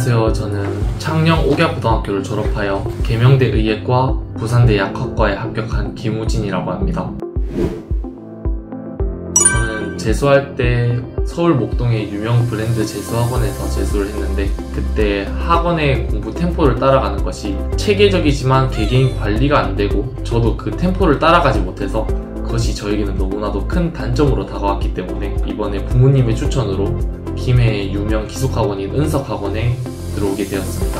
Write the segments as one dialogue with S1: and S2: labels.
S1: 안녕하세요. 저는 창녕 옥야고등학교를 졸업하여 계명대 의예과, 부산대 약학과에 합격한 김우진이라고 합니다. 저는 재수할 때 서울 목동의 유명 브랜드 재수학원에서 재수를 했는데, 그때 학원의 공부 템포를 따라가는 것이 체계적이지만 개개인 관리가 안 되고 저도 그 템포를 따라가지 못해서 그것이 저에게는 너무나도 큰 단점으로 다가왔기 때문에 이번에 부모님의 추천으로 김해의 유명 기숙학원인 은석학원에 들어오게 되었습니다.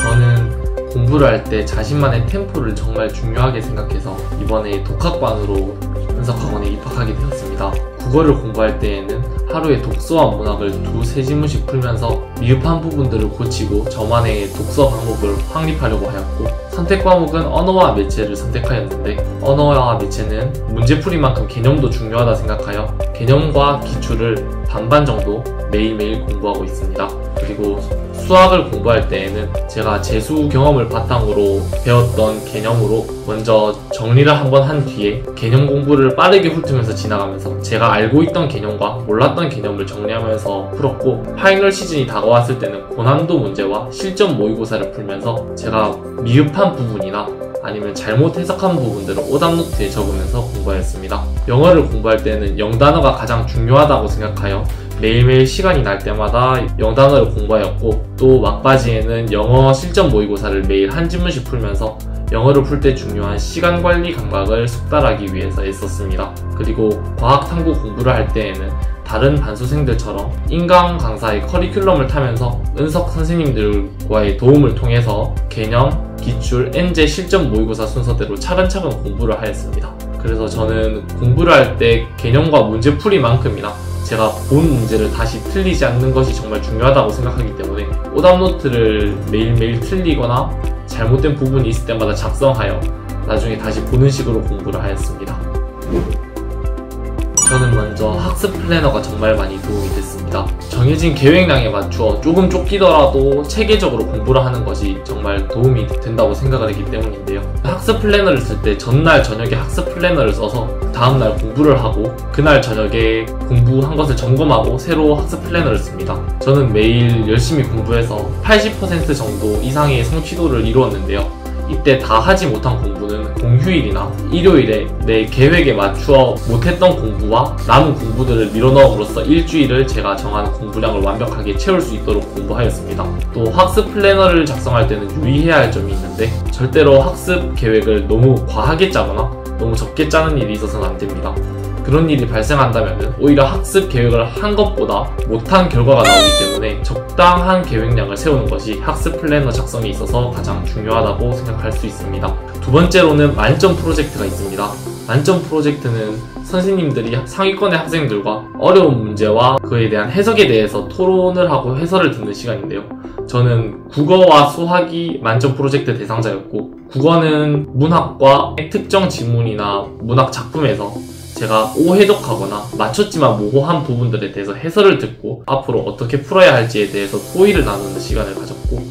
S1: 저는 공부를 할 때 자신만의 템포를 정말 중요하게 생각해서 이번에 독학반으로 은석학원에 입학하게 되었습니다. 국어를 공부할 때에는 하루에 독서와 문학을 2-3지문씩 풀면서 미흡한 부분들을 고치고 저만의 독서 방법을 확립하려고 하였고, 선택 과목은 언어와 매체를 선택하였는데, 언어와 매체는 문제풀이만큼 개념도 중요하다 생각하여 개념과 기출을 반반 정도 매일매일 공부하고 있습니다. 그리고 수학을 공부할 때에는 제가 재수 경험을 바탕으로 배웠던 개념으로 먼저 정리를 한번 한 뒤에 개념 공부를 빠르게 훑으면서 지나가면서 제가 알고 있던 개념과 몰랐던 개념을 정리하면서 풀었고, 파이널 시즌이 다가왔을 때는 고난도 문제와 실전 모의고사를 풀면서 제가 미흡한 부분이나 아니면 잘못 해석한 부분들을 오답노트에 적으면서 공부하였습니다. 영어를 공부할 때는 영단어가 가장 중요하다고 생각하여 매일매일 시간이 날 때마다 영단어를 공부하였고, 또 막바지에는 영어 실전 모의고사를 매일 한 지문씩 풀면서 영어를 풀 때 중요한 시간 관리 감각을 숙달하기 위해서 애썼습니다. 그리고 과학 탐구 공부를 할 때에는 다른 반수생들처럼 인강 강사의 커리큘럼을 타면서 은석 선생님들과의 도움을 통해서 개념, 기출, 엔제, 실전 모의고사 순서대로 차근차근 공부를 하였습니다. 그래서 저는 공부를 할 때 개념과 문제풀이만큼이나 제가 본 문제를 다시 틀리지 않는 것이 정말 중요하다고 생각하기 때문에 오답노트를 매일매일 틀리거나 잘못된 부분이 있을 때마다 작성하여 나중에 다시 보는 식으로 공부를 하였습니다. 저는 먼저 학습 플래너가 정말 많이 도움이 됐습니다. 정해진 계획량에 맞추어 조금 쫓기더라도 체계적으로 공부를 하는 것이 정말 도움이 된다고 생각을 했기 때문인데요. 학습 플래너를 쓸 때 전날 저녁에 학습 플래너를 써서 다음날 공부를 하고, 그날 저녁에 공부한 것을 점검하고 새로 학습 플래너를 씁니다. 저는 매일 열심히 공부해서 80% 정도 이상의 성취도를 이루었는데요. 이때 다 하지 못한 공부는 공휴일이나 일요일에 내 계획에 맞추어 못했던 공부와 남은 공부들을 밀어넣음으로써 일주일을 제가 정한 공부량을 완벽하게 채울 수 있도록 공부하였습니다. 또 학습 플래너를 작성할 때는 유의해야 할 점이 있는데, 절대로 학습 계획을 너무 과하게 짜거나 너무 적게 짜는 일이 있어서는 안 됩니다. 그런 일이 발생한다면 오히려 학습 계획을 한 것보다 못한 결과가 나오기 때문에 적당한 계획량을 세우는 것이 학습 플래너 작성에 있어서 가장 중요하다고 생각할 수 있습니다. 두 번째로는 만점 프로젝트가 있습니다. 만점 프로젝트는 선생님들이 상위권의 학생들과 어려운 문제와 그에 대한 해석에 대해서 토론을 하고 해설을 듣는 시간인데요. 저는 국어와 수학이 만점 프로젝트 대상자였고, 국어는 문학과 특정 지문이나 문학 작품에서 제가 오해독하거나 맞췄지만 모호한 부분들에 대해서 해설을 듣고 앞으로 어떻게 풀어야 할지에 대해서 토의를 나누는 시간을 가졌고,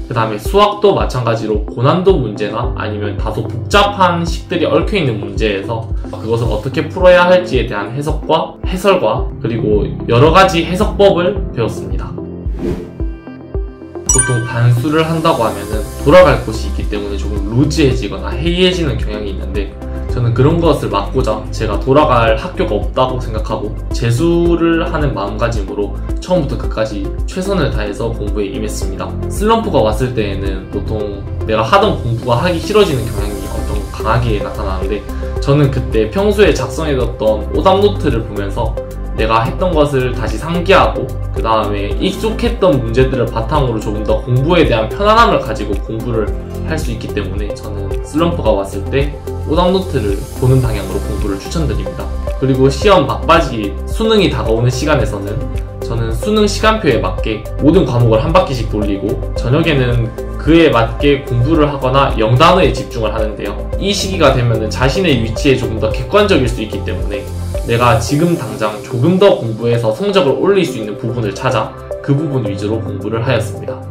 S1: 그 다음에 수학도 마찬가지로 고난도 문제나 아니면 다소 복잡한 식들이 얽혀있는 문제에서 그것을 어떻게 풀어야 할지에 대한 해석과 해설과 그리고 여러가지 해석법을 배웠습니다. 보통 반수를 한다고 하면은 돌아갈 곳이 있기 때문에 조금 루즈해지거나 해이해지는 경향이 있는데, 저는 그런 것을 막고자 제가 돌아갈 학교가 없다고 생각하고 재수를 하는 마음가짐으로 처음부터 끝까지 최선을 다해서 공부에 임했습니다. 슬럼프가 왔을 때에는 보통 내가 하던 공부가 하기 싫어지는 경향이 엄청 강하게 나타나는데, 저는 그때 평소에 작성해뒀던 오답노트를 보면서 내가 했던 것을 다시 상기하고 그 다음에 익숙했던 문제들을 바탕으로 조금 더 공부에 대한 편안함을 가지고 공부를 할 수 있기 때문에 저는 슬럼프가 왔을 때 오답노트를 보는 방향으로 공부를 추천드립니다. 그리고 시험 막바지 수능이 다가오는 시간에서는 저는 수능 시간표에 맞게 모든 과목을 한 바퀴씩 돌리고 저녁에는 그에 맞게 공부를 하거나 영단어에 집중을 하는데요. 이 시기가 되면 자신의 위치에 조금 더 객관적일 수 있기 때문에 내가 지금 당장 조금 더 공부해서 성적을 올릴 수 있는 부분을 찾아 그 부분 위주로 공부를 하였습니다.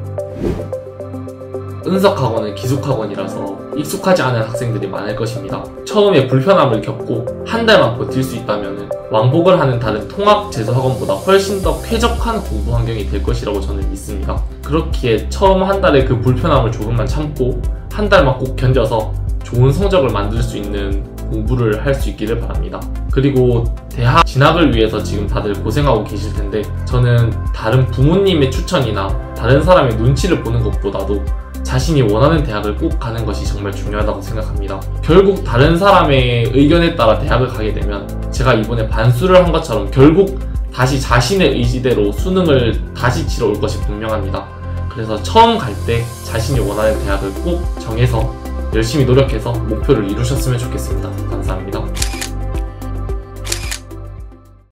S1: 은석학원은 기숙학원이라서 익숙하지 않은 학생들이 많을 것입니다. 처음에 불편함을 겪고 한 달만 버틸 수 있다면 왕복을 하는 다른 통합재수학원보다 훨씬 더 쾌적한 공부 환경이 될 것이라고 저는 믿습니다. 그렇기에 처음 한 달의 그 불편함을 조금만 참고 한 달만 꼭 견뎌서 좋은 성적을 만들 수 있는 공부를 할 수 있기를 바랍니다. 그리고 대학 진학을 위해서 지금 다들 고생하고 계실 텐데 저는 다른 부모님의 추천이나 다른 사람의 눈치를 보는 것보다도 자신이 원하는 대학을 꼭 가는 것이 정말 중요하다고 생각합니다. 결국 다른 사람의 의견에 따라 대학을 가게 되면 제가 이번에 반수를 한 것처럼 결국 다시 자신의 의지대로 수능을 다시 치러 올 것이 분명합니다. 그래서 처음 갈 때 자신이 원하는 대학을 꼭 정해서 열심히 노력해서 목표를 이루셨으면 좋겠습니다. 감사합니다.